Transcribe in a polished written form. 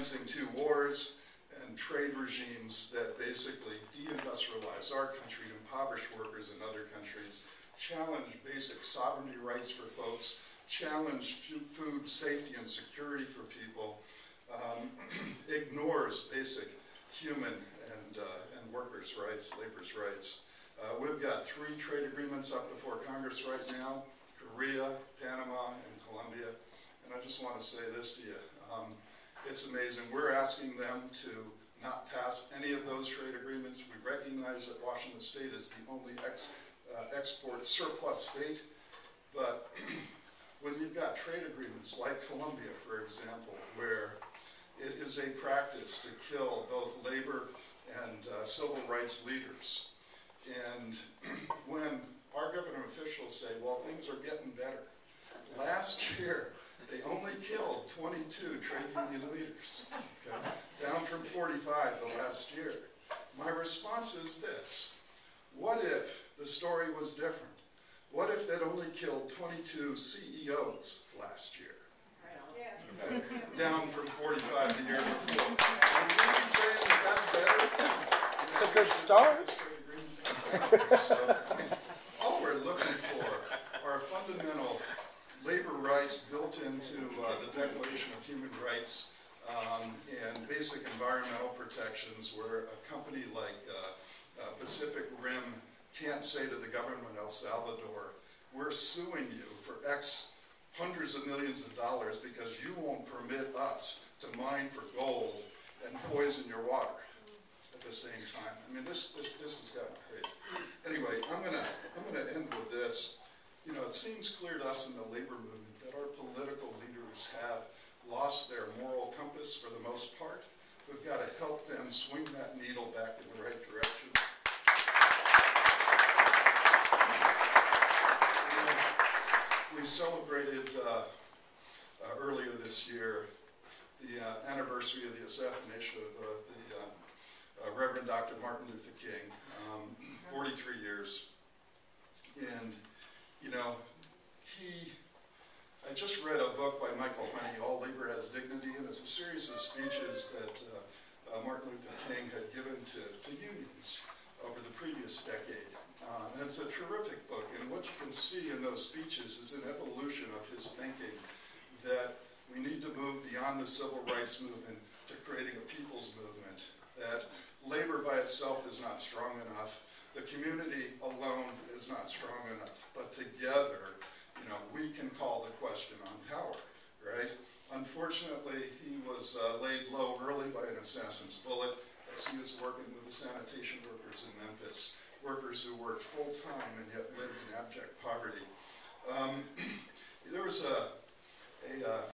financing two wars, and trade regimes that basically deindustrialize our country, impoverish workers in other countries, challenge basic sovereignty rights for folks, challenge food safety and security for people, ignores basic human and workers' rights, labor's rights. We've got 3 trade agreements up before Congress right now, Korea, Panama, and Colombia. And I just want to say this to you. It's amazing. We're asking them to not pass any of those trade agreements. We recognize that Washington State is the only export surplus state. But when you've got trade agreements like Colombia, for example, where it is a practice to kill both labor and civil rights leaders, and when our government officials say, well, things are getting better. Last year, they only killed 22 trade union leaders, okay? Down from 45 the last year. My response is this: what if the story was different? What if they'd only killed 22 CEOs last year? Okay? Down from 45 the year before. Are we really saying that that's better? It's a good start. So, I mean, all we're looking for are fundamental labor rights built into the Declaration of Human Rights and basic environmental protections, where a company like Pacific Rim can't say to the government of El Salvador, we're suing you for X hundreds of millions of dollars because you won't permit us to mine for gold and poison your water at the same time. I mean, this has gotten crazy. Anyway, I'm gonna end with this. You know, it seems clear to us in the labor movement that our political leaders have lost their moral compass for the most part. We've got to help them swing that needle back in the right direction. You know, we celebrated earlier this year the anniversary of the assassination of the Reverend Dr. Martin Luther King, 43 years. And, you know, I just read a book by Michael Honey, All Labor Has Dignity, and it's a series of speeches that Martin Luther King had given to unions over the previous decade. And it's a terrific book, and what you can see in those speeches is an evolution of his thinking that we need to move beyond the civil rights movement to creating a people's movement, that labor by itself is not strong enough, the community alone is not strong enough, but together, you know, we can call the question on power, right? Unfortunately, he was laid low early by an assassin's bullet as he was working with the sanitation workers in Memphis, workers who worked full-time and yet lived in abject poverty. There was a